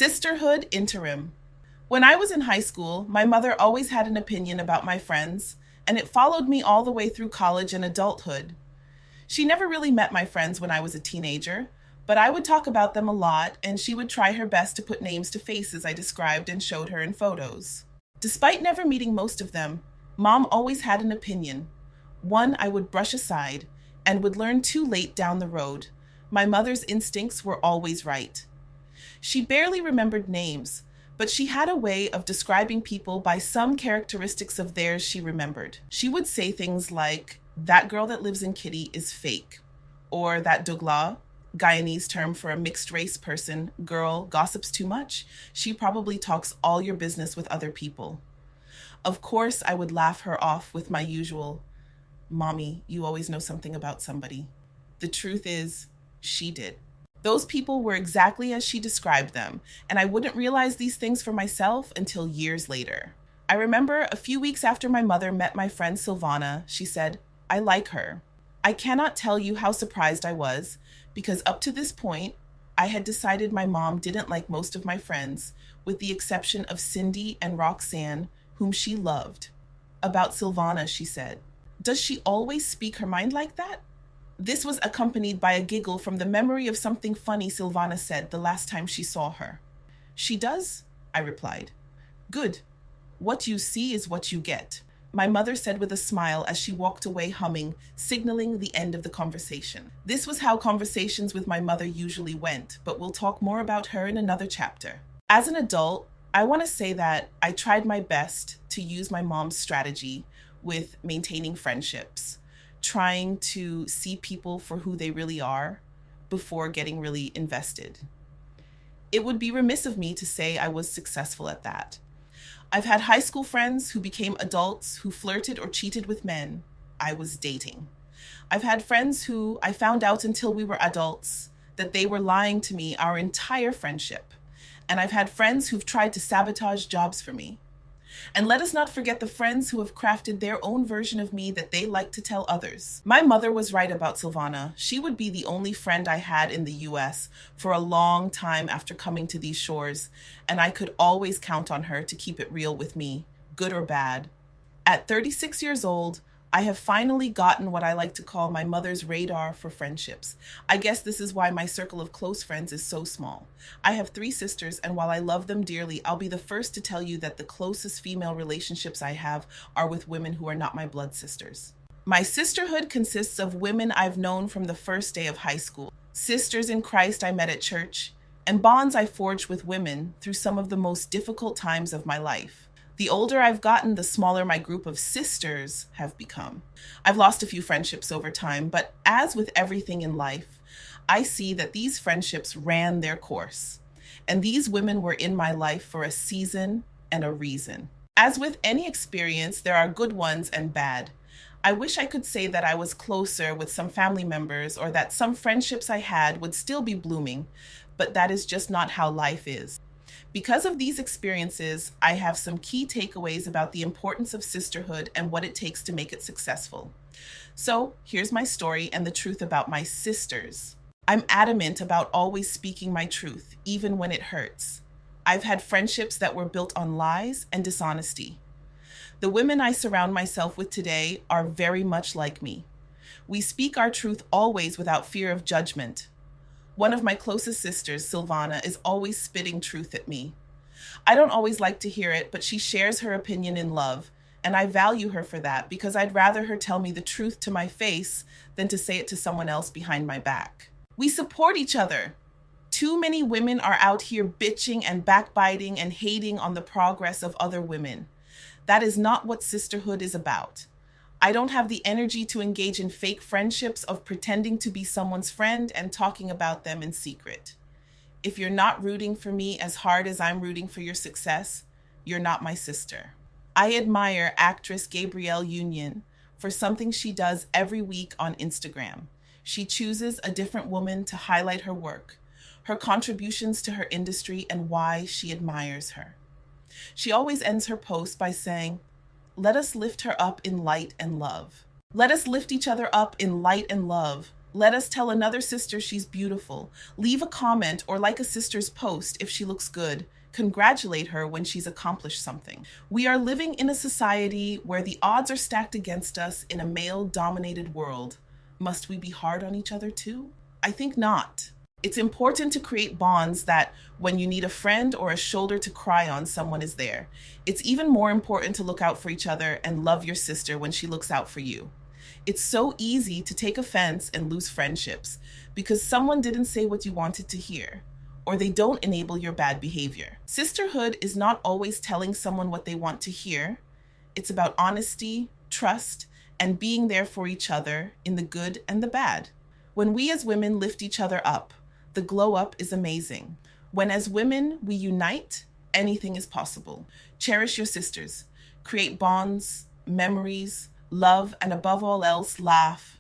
Sisterhood Interim. When I was in high school, my mother always had an opinion about my friends, and it followed me all the way through college and adulthood. She never really met my friends when I was a teenager, but I would talk about them a lot, and she would try her best to put names to faces I described and showed her in photos. Despite never meeting most of them, Mom always had an opinion, one I would brush aside and would learn too late down the road. My mother's instincts were always right. She barely remembered names, but she had a way of describing people by some characteristics of theirs she remembered. She would say things like, "That girl that lives in Kitty is fake," or "That Dugla," Guyanese term for a mixed race person, girl, gossips too much. She probably talks all your business with other people. Of course, I would laugh her off with my usual, "Mommy, you always know something about somebody." The truth is, she did. Those people were exactly as she described them, and I wouldn't realize these things for myself until years later. I remember a few weeks after my mother met my friend Silvana, she said, "I like her." I cannot tell you how surprised I was, because up to this point, I had decided my mom didn't like most of my friends, with the exception of Cindy and Roxanne, whom she loved. About Silvana, she said, "Does she always speak her mind like that?" This was accompanied by a giggle from the memory of something funny Silvana said the last time she saw her. "She does," I replied. "Good. What you see is what you get," my mother said with a smile as she walked away humming, signaling the end of the conversation. This was how conversations with my mother usually went, but we'll talk more about her in another chapter. As an adult, I want to say that I tried my best to use my mom's strategy with maintaining friendships, trying to see people for who they really are before getting really invested. It would be remiss of me to say I was successful at that. I've had high school friends who became adults who flirted or cheated with men I was dating. I've had friends who I found out until we were adults that they were lying to me our entire friendship. And I've had friends who've tried to sabotage jobs for me. And let us not forget the friends who have crafted their own version of me that they like to tell others. My mother was right about Silvana. She would be the only friend I had in the US for a long time after coming to these shores, and I could always count on her to keep it real with me, good or bad. At 36 years old, I have finally gotten what I like to call my mother's radar for friendships. I guess this is why my circle of close friends is so small. I have 3 sisters, and while I love them dearly, I'll be the first to tell you that the closest female relationships I have are with women who are not my blood sisters. My sisterhood consists of women I've known from the first day of high school, sisters in Christ I met at church, and bonds I forged with women through some of the most difficult times of my life. The older I've gotten, the smaller my group of sisters have become. I've lost a few friendships over time, but as with everything in life, I see that these friendships ran their course, and these women were in my life for a season and a reason. As with any experience, there are good ones and bad. I wish I could say that I was closer with some family members or that some friendships I had would still be blooming, but that is just not how life is. Because of these experiences, I have some key takeaways about the importance of sisterhood and what it takes to make it successful. So here's my story and the truth about my sisters. I'm adamant about always speaking my truth, even when it hurts. I've had friendships that were built on lies and dishonesty. The women I surround myself with today are very much like me. We speak our truth always without fear of judgment. One of my closest sisters, Silvana, is always spitting truth at me. I don't always like to hear it, but she shares her opinion in love, and I value her for that because I'd rather her tell me the truth to my face than to say it to someone else behind my back. We support each other. Too many women are out here bitching and backbiting and hating on the progress of other women. That is not what sisterhood is about. I don't have the energy to engage in fake friendships of pretending to be someone's friend and talking about them in secret. If you're not rooting for me as hard as I'm rooting for your success, you're not my sister. I admire actress Gabrielle Union for something she does every week on Instagram. She chooses a different woman to highlight her work, her contributions to her industry, and why she admires her. She always ends her post by saying, "Let us lift her up in light and love." Let us lift each other up in light and love. Let us tell another sister she's beautiful. Leave a comment or like a sister's post if she looks good. Congratulate her when she's accomplished something. We are living in a society where the odds are stacked against us in a male-dominated world. Must we be hard on each other too? I think not. It's important to create bonds that when you need a friend or a shoulder to cry on, someone is there. It's even more important to look out for each other and love your sister when she looks out for you. It's so easy to take offense and lose friendships because someone didn't say what you wanted to hear, or they don't enable your bad behavior. Sisterhood is not always telling someone what they want to hear. It's about honesty, trust, and being there for each other in the good and the bad. When we as women lift each other up, the glow up is amazing. When as women we unite, anything is possible. Cherish your sisters. Create bonds, memories, love, and above all else, laugh.